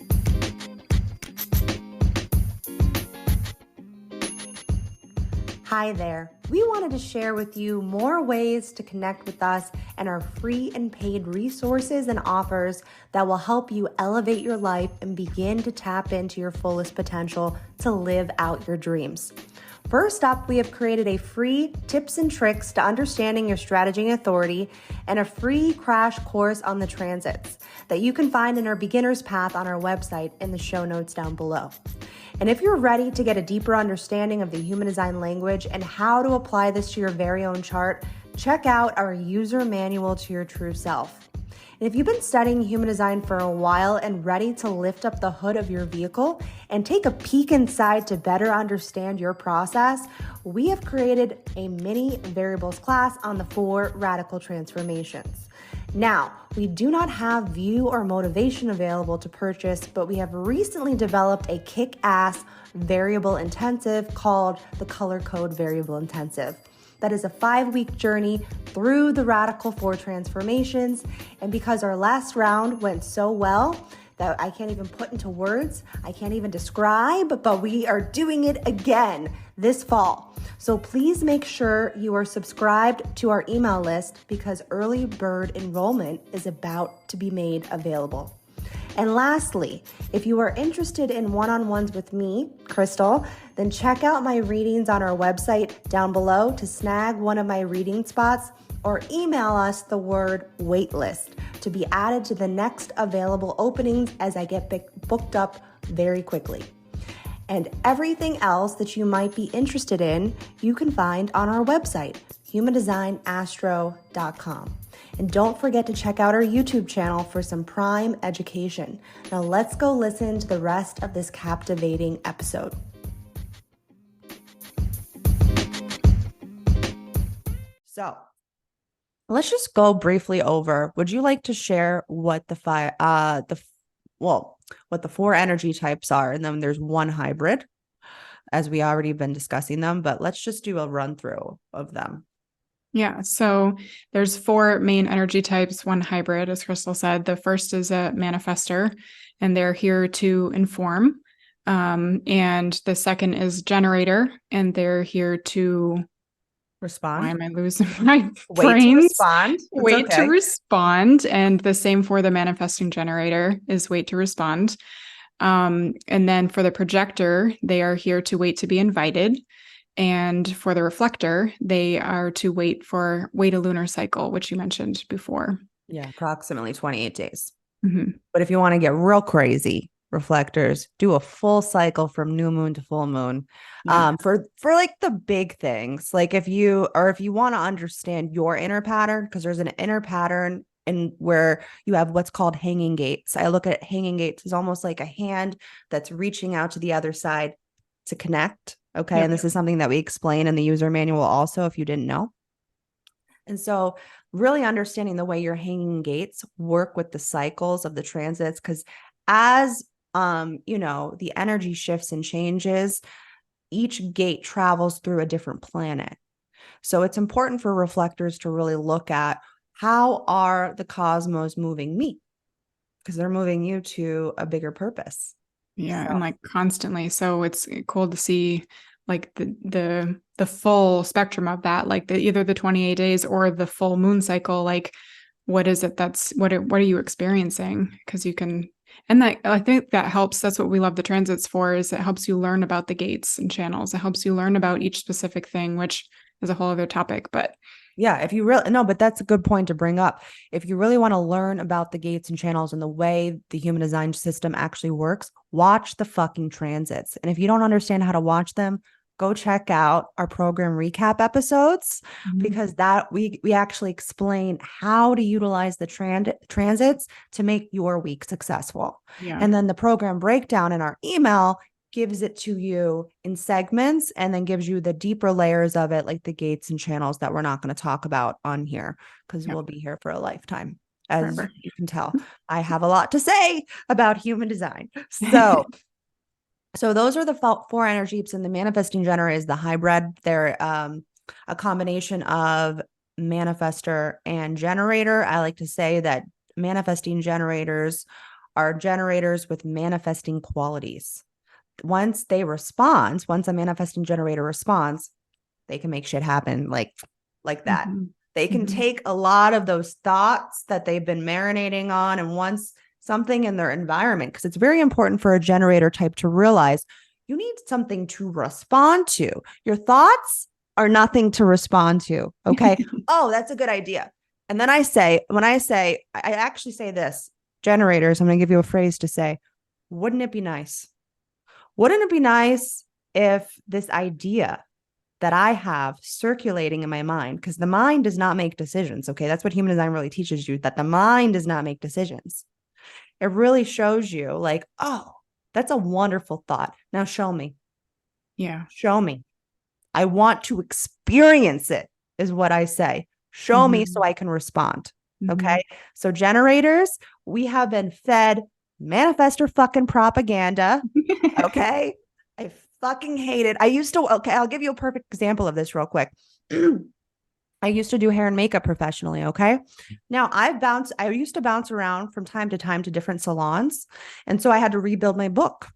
Hi there. We wanted to share with you more ways to connect with us and our free and paid resources and offers that will help you elevate your life and begin to tap into your fullest potential to live out your dreams. First up, we have created a free tips and tricks to understanding your strategy and authority and a free crash course on the transits that you can find in our beginner's path on our website in the show notes down below. And if you're ready to get a deeper understanding of the human design language and how to apply this to your very own chart, check out our user manual to your true self. And if you've been studying human design for a while and ready to lift up the hood of your vehicle and take a peek inside to better understand your process, we have created a mini variables class on the 4 radical transformations. Now, we do not have view or motivation available to purchase, but we have recently developed a kick-ass variable intensive called the Color Code Variable Intensive. That is a 5-week journey through the radical 4 transformations. And because our last round went so well that I can't even put into words, I can't even describe, but we are doing it again this fall. So please make sure you are subscribed to our email list because early bird enrollment is about to be made available. And lastly, if you are interested in one-on-ones with me, Krystle, then check out my readings on our website down below to snag one of my reading spots or email us the word waitlist to be added to the next available openings as I get booked up very quickly. And everything else that you might be interested in, you can find on our website, humandesignastro.com. And don't forget to check out our YouTube channel for some prime education. Now let's go listen to the rest of this captivating episode. So let's just go briefly over. Would you like to share what the 4 energy types are? And then there's 1 hybrid, as we already been discussing them, but let's just do a run through of them. Yeah, so there's 4 main energy types, 1 hybrid, as Krystle said. The first is a manifester, and they're here to inform. And the second is generator, and they're here to why Respond. am I losing my Wait to brains? respond. It's Wait to okay. respond. And the same for the manifesting generator is wait to respond. And then for the projector, they are here to wait to be invited. And for the reflector, they are to wait a lunar cycle, which you mentioned before. Yeah, approximately 28 days. Mm-hmm. But if you want to get real crazy, reflectors do a full cycle from new moon to full moon. Yeah. For like the big things, like if you want to understand your inner pattern, because there's an inner pattern in where you have what's called hanging gates. I look at hanging gates as almost like a hand that's reaching out to the other side to connect. Okay. Yep. And this is something that we explain in the user manual also, if you didn't know. And so really understanding the way your hanging gates work with the cycles of the transits, because as the energy shifts and changes, each gate travels through a different planet. So it's important for reflectors to really look at how are the cosmos moving me? Because they're moving you to a bigger purpose. Yeah, So and like constantly. So it's cool to see like the full spectrum of that, like either the 28 days or the full moon cycle. Like, what is it that's what are you experiencing? Because you can, and that I think that helps. That's what we love the transits for, is it helps you learn about the gates and channels. It helps you learn about each specific thing, which is a whole other topic. But yeah, if you really no, but that's a good point to bring up. If you really want to learn about the gates and channels and the way the human design system actually works, watch the fucking transits. And if you don't understand how to watch them, go check out our program recap episodes, because that we actually explain how to utilize the transits to make your week successful. yeah, And then the program breakdown in our email gives it to you in segments and then gives you the deeper layers of it, like the gates and channels that we're not going to talk about on here, because yep, we'll be here for a lifetime. As forever. you can tell, I have a lot to say about human design. So those are the four energy and the manifesting generator is the hybrid. They're a combination of manifester and generator. I like to say that manifesting generators are generators with manifesting qualities. Once a manifesting generator responds, they can make shit happen like that. Mm-hmm. They can Mm-hmm. take a lot of those thoughts that they've been marinating on, and once something in their environment, because it's very important for a generator type to realize you need something to respond to. Your thoughts are nothing to respond to. Okay. Oh, that's a good idea. And then I actually say this, generators, I'm going to give you a phrase to say, wouldn't it be nice? Wouldn't it be nice if this idea that I have circulating in my mind, because the mind does not make decisions. Okay. That's what human design really teaches you, that the mind does not make decisions. It really shows you like, oh, that's a wonderful thought. Now show me. Yeah. Show me. I want to experience it, is what I say. Show me so I can respond. Okay. So, generators, we have been fed manifestor fucking propaganda. Okay. I fucking hate it. Okay, I'll give you a perfect example of this real quick. I used to do hair and makeup professionally. Okay. Now I used to bounce around from time to time to different salons. And so I had to rebuild my book.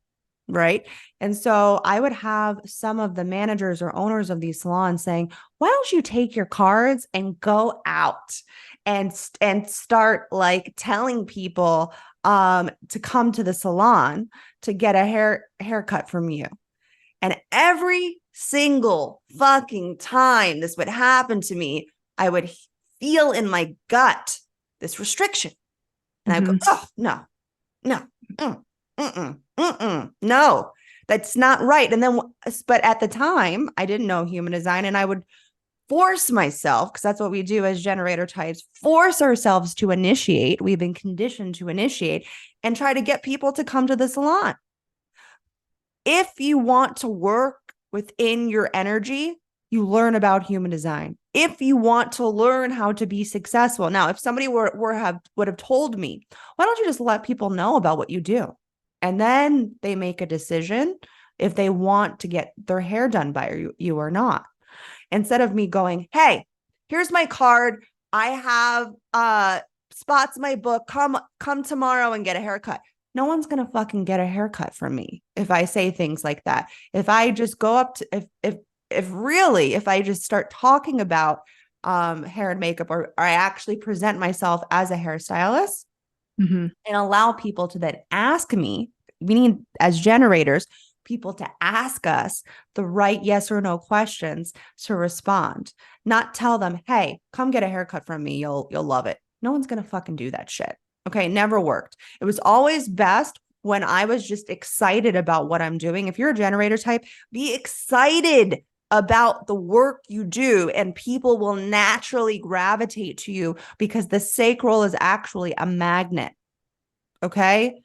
Right. And so I would have some of the managers or owners of these salons saying, why don't you take your cards and go out and start like telling people to come to the salon to get a haircut from you. And every single fucking time this would happen to me, I would feel in my gut this restriction. And I would go, oh, no, no, no, that's not right. And then, but at the time, I didn't know human design, and I would force myself, because that's what we do as generator types, force ourselves to initiate. We've been conditioned to initiate and try to get people to come to the salon. If you want to work within your energy, you learn about human design. If you want to learn how to be successful. Now, if somebody would have told me, why don't you just let people know about what you do? And then they make a decision if they want to get their hair done by you or not. Instead of me going, hey, here's my card. I have spots in my book. Come tomorrow and get a haircut. no one's going to fucking get a haircut from me if I say things like that. If I just go up to, if I just start talking about hair and makeup, or I actually present myself as a hairstylist and allow people to then ask me, meaning as generators, people to ask us the right yes or no questions to respond, not tell them, hey, come get a haircut from me. You'll love it. No one's going to fucking do that shit. Okay. Never worked. It was always best when I was just excited about what I'm doing. If you're a generator type, be excited about the work you do, and people will naturally gravitate to you because the sacral is actually a magnet. Okay.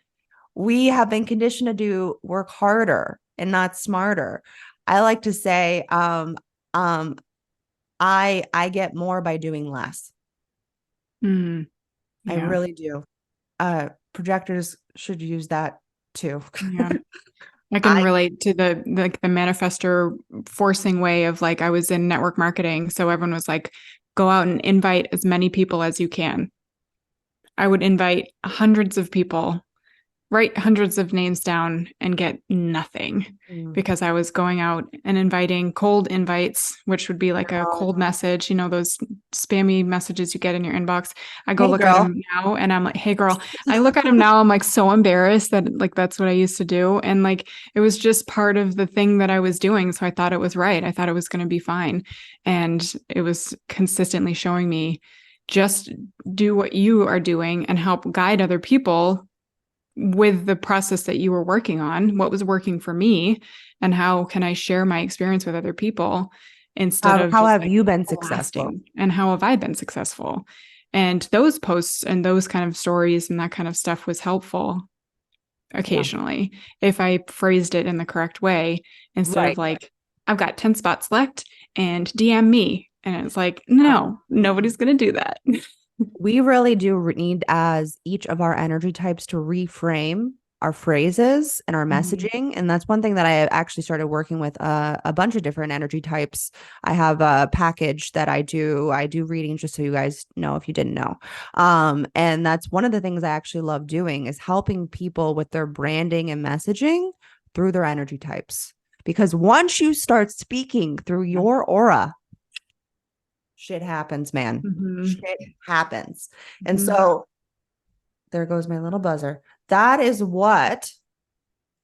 We have been conditioned to do work harder and not smarter. I like to say, I get more by doing less. Yeah. I really do. Projectors should use that too. Yeah. I can relate to the manifestor forcing way of like, I was in network marketing. So everyone was like, go out and invite as many people as you can. I would invite hundreds of people, write hundreds of names down, and get nothing because I was going out and inviting cold invites, which would be like a cold message, you know, those spammy messages you get in your inbox. I go look at them now and I'm like, hey girl, I look at them now. I'm like so embarrassed that like, that's what I used to do. And like, it was just part of the thing that I was doing. So I thought it was right. I thought it was going to be fine. And it was consistently showing me just do what you are doing and help guide other people with the process that you were working on, what was working for me, and how can I share my experience with other people instead of how have you been successful, and how have I been successful? And those posts and those kind of stories and that kind of stuff was helpful occasionally if I phrased it in the correct way instead of like, I've got 10 spots left and DM me. And it's like, no, nobody's going to do that. We really do need, as each of our energy types, to reframe our phrases and our messaging. And that's one thing that I actually started working with a bunch of different energy types. I have a package that I do readings, just so you guys know if you didn't know. And that's one of the things I actually love doing, is helping people with their branding and messaging through their energy types. Because once you start speaking through your aura, shit happens, man. Shit happens. And so there goes my little buzzer. That is what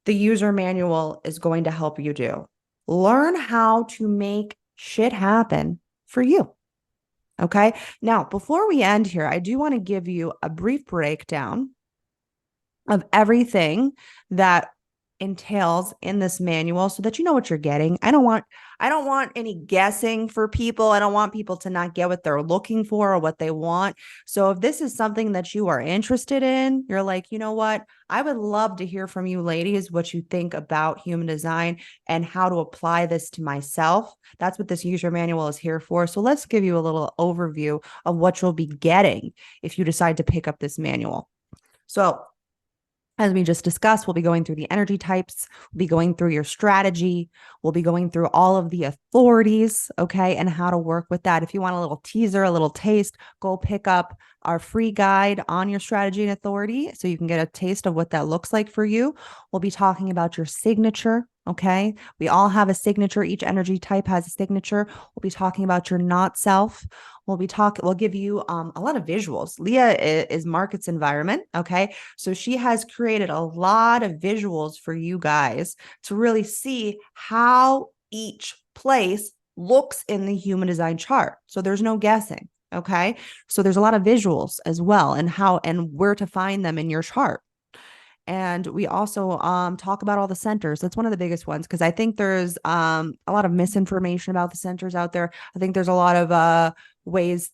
the user manual is going to help you do. Learn how to make shit happen for you. Okay. Now, before we end here, I do want to give you a brief breakdown of everything that entails in this manual so that you know what you're getting. I don't want any guessing for people. I don't want people to not get what they're looking for or what they want. So if this is something that you are interested in, you're like, you know what? I would love to hear from you ladies, what you think about human design and how to apply this to myself. That's what this user manual is here for. So let's give you a little overview of what you'll be getting if you decide to pick up this manual. So as we just discussed, we'll be going through the energy types, we'll be going through your strategy, we'll be going through all of the authorities, okay, and how to work with that. If you want a little teaser, a little taste, go pick up our free guide on your strategy and authority so you can get a taste of what that looks like for you. We'll be talking about your signature, okay? We all have a signature. Each energy type has a signature. We'll be talking about your not self. We'll give you a lot of visuals. Leah is Market's environment. Okay. So she has created a lot of visuals for you guys to really see how each place looks in the human design chart. So there's no guessing. Okay. So there's a lot of visuals as well, and how and where to find them in your chart. And we also talk about all the centers. That's one of the biggest ones, because I think there's a lot of misinformation about the centers out there. I think there's a lot of ways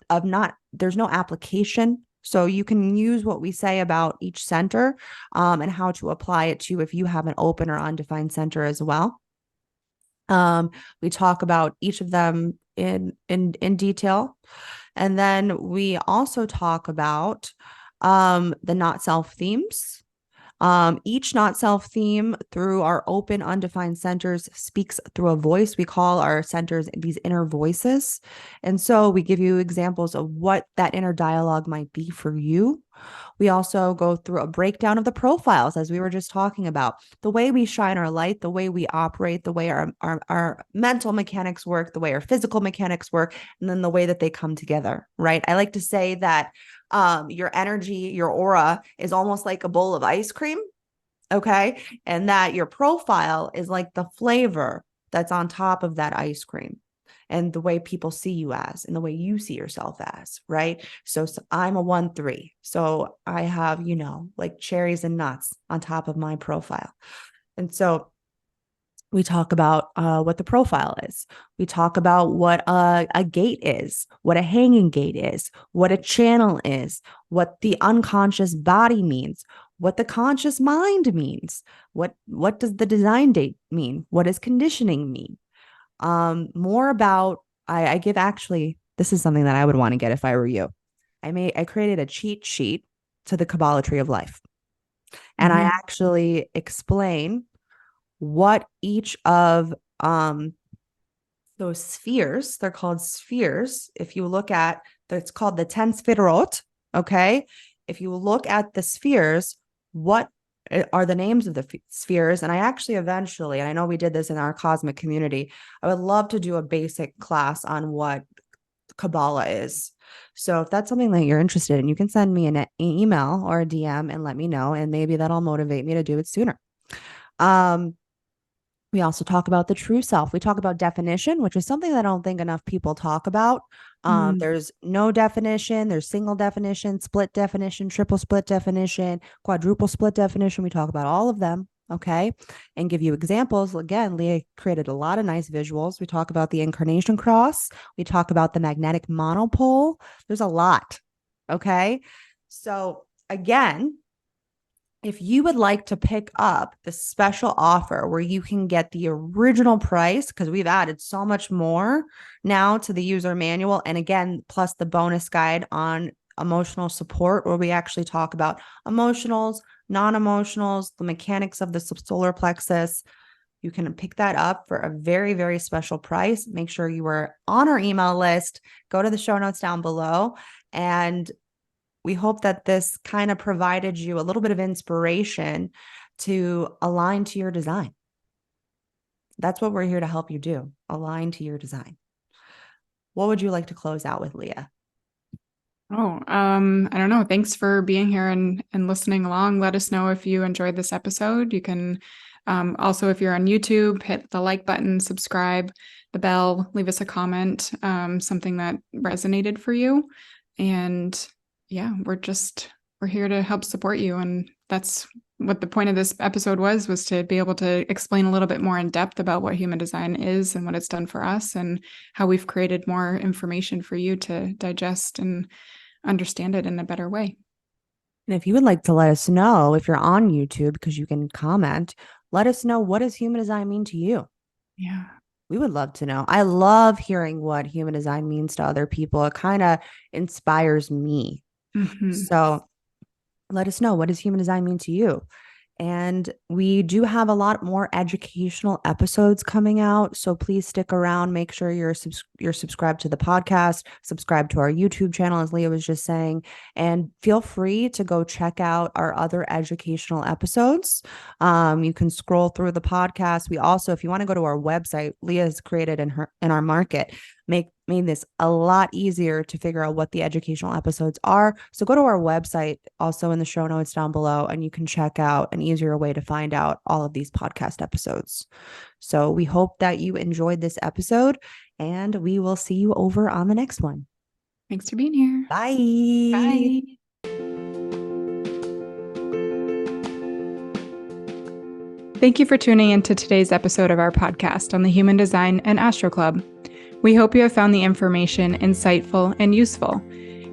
of there's no application. So you can use what we say about each center and how to apply it to if you have an open or undefined center as well. We talk about each of them in detail. And then we also talk about the not self themes. Each not self theme through our open undefined centers speaks through a voice. We call our centers these inner voices. And so we give you examples of what that inner dialogue might be for you. We also go through a breakdown of the profiles, as we were just talking about, the way we shine our light, the way we operate, the way our mental mechanics work, the way our physical mechanics work, and then the way that they come together, right? I like to say that your energy, your aura is almost like a bowl of ice cream, okay? And that your profile is like the flavor that's on top of that ice cream, and the way people see you as, and the way you see yourself as, right? So I'm a 1-3. So I have, like cherries and nuts on top of my profile. And so we talk about what the profile is. We talk about what a gate is, what a hanging gate is, what a channel is, what the unconscious body means, what the conscious mind means, what does the design date mean, what does conditioning mean. More about, I give, actually, this is something that I would want to get if I were you. I created a cheat sheet to the Kabbala of life. And I actually explain what each of those spheres, they're called spheres. If you look at, it's called the 10 sfirot, okay? If you look at the spheres, what are the names of the spheres? And I actually eventually, and I know we did this in our cosmic community, I would love to do a basic class on what Kabbalah is. So if that's something that you're interested in, you can send me an email or a DM and let me know, and maybe that'll motivate me to do it sooner. We also talk about the true self. We talk about definition, which is something that I don't think enough people talk about. There's no definition. There's single definition, split definition, triple split definition, quadruple split definition. We talk about all of them, okay? And give you examples. Again, Leah created a lot of nice visuals. We talk about the incarnation cross. We talk about the magnetic monopole. There's a lot, okay? So again, if you would like to pick up the special offer where you can get the original price, because we've added so much more now to the user manual, and again, plus the bonus guide on emotional support, where we actually talk about emotionals, non-emotionals, the mechanics of the solar plexus, you can pick that up for a very, very special price. Make sure you are on our email list. Go to the show notes down below, and we hope that this kind of provided you a little bit of inspiration to align to your design. That's what we're here to help you do, align to your design. What would you like to close out with, Leah? I don't know. Thanks for being here and listening along. Let us know if you enjoyed this episode. You can also, if you're on YouTube, hit the like button, subscribe, the bell, leave us a comment, something that resonated for you. And yeah, we're here to help support you. And that's what the point of this episode was to be able to explain a little bit more in depth about what human design is and what it's done for us, and how we've created more information for you to digest and understand it in a better way. And if you would like to let us know, if you're on YouTube, because you can comment, let us know, what does human design mean to you? Yeah. We would love to know. I love hearing what human design means to other people. It kind of inspires me. So let us know, what does human design mean to you? And we do have a lot more educational episodes coming out. So please stick around. Make sure you're subscribed to the podcast, subscribe to our YouTube channel, as Leah was just saying, and feel free to go check out our other educational episodes. You can scroll through the podcast. We also, if you want to go to our website, Leah has created in our market, made this a lot easier to figure out what the educational episodes are. So go to our website, also in the show notes down below, and you can check out an easier way to find out all of these podcast episodes. So we hope that you enjoyed this episode, and we will see you over on the next one. Thanks for being here. Bye. Bye. Thank you for tuning into today's episode of our podcast on the Human Design and Astro Club. We hope you have found the information insightful and useful.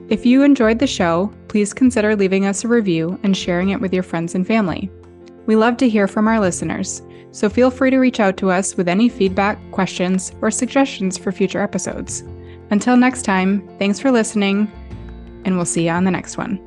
If you enjoyed the show, please consider leaving us a review and sharing it with your friends and family. We love to hear from our listeners, so feel free to reach out to us with any feedback, questions, or suggestions for future episodes. Until next time, thanks for listening, and we'll see you on the next one.